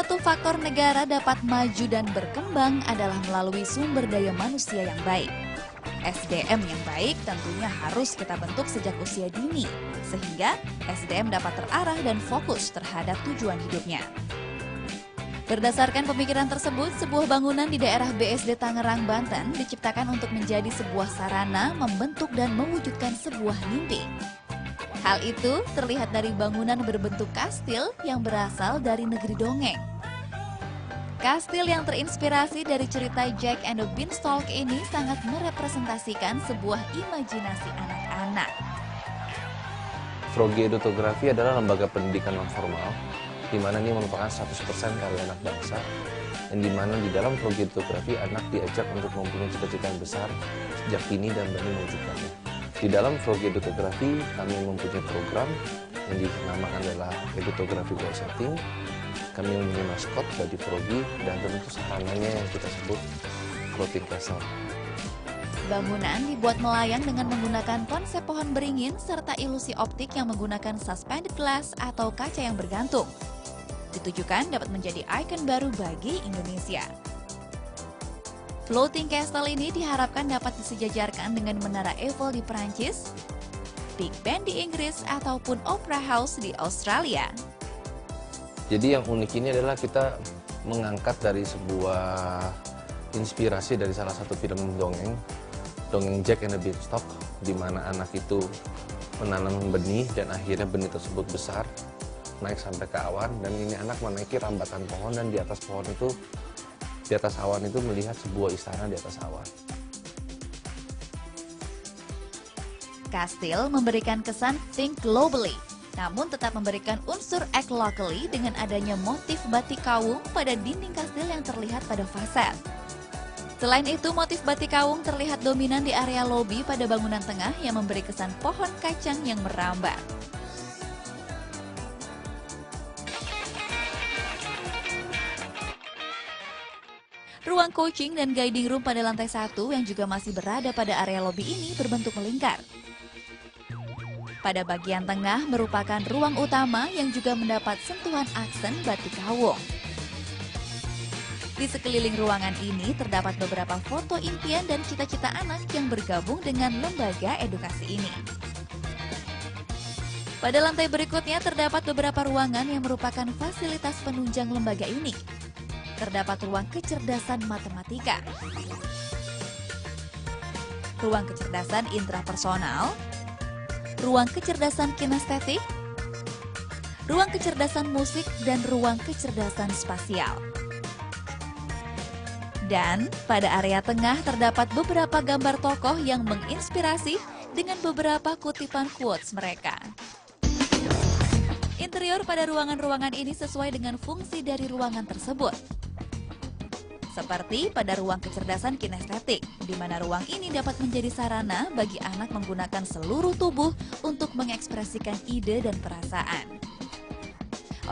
satu faktor negara dapat maju dan berkembang adalah melalui sumber daya manusia yang baik. SDM yang baik tentunya harus kita bentuk sejak usia dini, sehingga SDM dapat terarah dan fokus terhadap tujuan hidupnya. Berdasarkan pemikiran tersebut, sebuah bangunan di daerah BSD Tangerang, Banten diciptakan untuk menjadi sebuah sarana membentuk dan mewujudkan sebuah mimpi. Hal itu terlihat dari bangunan berbentuk kastil yang berasal dari negeri dongeng. Kastil yang terinspirasi dari cerita Jack and the Beanstalk ini sangat merepresentasikan sebuah imajinasi anak-anak. Froggy Edutography adalah lembaga pendidikan non-formal, di mana ini merupakan 100% karya anak bangsa, dan di mana di dalam Froggy Edutography anak diajak untuk mempunyai cita-cita yang besar sejak dini dan berani mewujudkannya. Di dalam Froggy Edutography kami mempunyai program yang dinamakan adalah Edutography Goal Setting. Kami mempunyai maskot bagi Froggy dan tentu sarananya yang kita sebut Floating Castle. Bangunan dibuat melayang dengan menggunakan konsep pohon beringin serta ilusi optik yang menggunakan suspended glass atau kaca yang bergantung. Ditujukan dapat menjadi ikon baru bagi Indonesia. Floating Castle ini diharapkan dapat disejajarkan dengan Menara Eiffel di Perancis, Big Ben di Inggris, ataupun Opera House di Australia. Jadi yang unik ini adalah kita mengangkat dari sebuah inspirasi dari salah satu film dongeng Jack and the Beanstalk, di mana anak itu menanam benih dan akhirnya benih tersebut besar, naik sampai ke awan, dan ini anak menaiki rambatan pohon, dan di atas pohon itu, di atas awan itu melihat sebuah istana di atas awan. Kastil memberikan kesan think globally, namun tetap memberikan unsur act locally dengan adanya motif batik kawung pada dinding kastil yang terlihat pada fasad. Selain itu, motif batik kawung terlihat dominan di area lobi pada bangunan tengah yang memberi kesan pohon kacang yang merambat. Ruang coaching dan guiding room pada lantai 1 yang juga masih berada pada area lobi ini berbentuk melingkar. Pada bagian tengah merupakan ruang utama yang juga mendapat sentuhan aksen batik kawung. Di sekeliling ruangan ini terdapat beberapa foto impian dan cita-cita anak yang bergabung dengan lembaga edukasi ini. Pada lantai berikutnya terdapat beberapa ruangan yang merupakan fasilitas penunjang lembaga ini. Terdapat ruang kecerdasan matematika, ruang kecerdasan intrapersonal, ruang kecerdasan kinestetik, ruang kecerdasan musik, dan ruang kecerdasan spasial. Dan pada area tengah terdapat beberapa gambar tokoh yang menginspirasi dengan beberapa kutipan quotes mereka. Interior pada ruangan-ruangan ini sesuai dengan fungsi dari ruangan tersebut. Seperti pada ruang kecerdasan kinestetik, di mana ruang ini dapat menjadi sarana bagi anak menggunakan seluruh tubuh untuk mengekspresikan ide dan perasaan.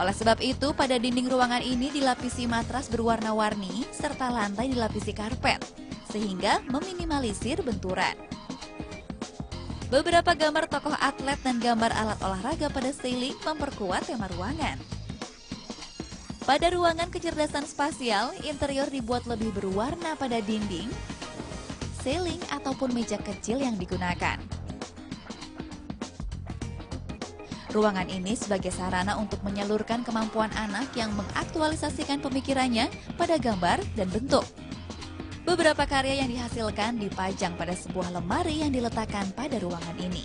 Oleh sebab itu, pada dinding ruangan ini dilapisi matras berwarna-warni, serta lantai dilapisi karpet, sehingga meminimalisir benturan. Beberapa gambar tokoh atlet dan gambar alat olahraga pada ceiling memperkuat tema ruangan. Pada ruangan kecerdasan spasial, interior dibuat lebih berwarna pada dinding, ceiling, ataupun meja kecil yang digunakan. Ruangan ini sebagai sarana untuk menyalurkan kemampuan anak yang mengaktualisasikan pemikirannya pada gambar dan bentuk. Beberapa karya yang dihasilkan dipajang pada sebuah lemari yang diletakkan pada ruangan ini.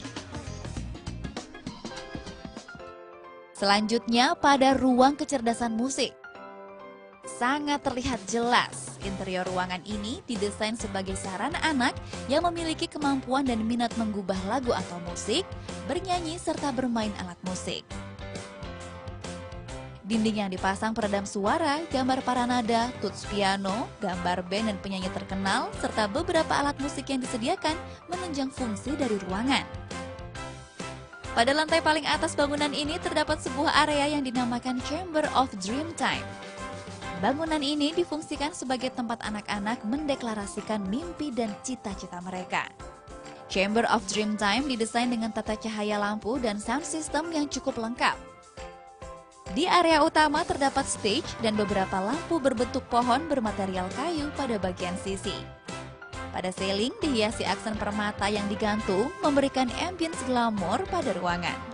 Selanjutnya pada ruang kecerdasan musik. Sangat terlihat jelas, interior ruangan ini didesain sebagai sarana anak yang memiliki kemampuan dan minat menggubah lagu atau musik, bernyanyi, serta bermain alat musik. Dinding yang dipasang peredam suara, gambar paranada, tuts piano, gambar band dan penyanyi terkenal, serta beberapa alat musik yang disediakan menunjang fungsi dari ruangan. Pada lantai paling atas bangunan ini terdapat sebuah area yang dinamakan Chamber of Dreamtime. Bangunan ini difungsikan sebagai tempat anak-anak mendeklarasikan mimpi dan cita-cita mereka. Chamber of Dreamtime didesain dengan tata cahaya lampu dan sound system yang cukup lengkap. Di area utama terdapat stage dan beberapa lampu berbentuk pohon bermaterial kayu pada bagian sisi. Pada ceiling dihiasi aksen permata yang digantung, memberikan ambience glamor pada ruangan.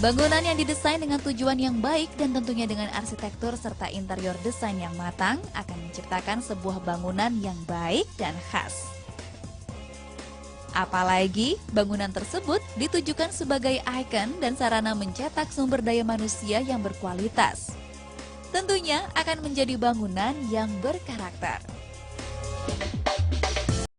Bangunan yang didesain dengan tujuan yang baik dan tentunya dengan arsitektur serta interior desain yang matang akan menciptakan sebuah bangunan yang baik dan khas. Apalagi bangunan tersebut ditujukan sebagai ikon dan sarana mencetak sumber daya manusia yang berkualitas. Tentunya akan menjadi bangunan yang berkarakter.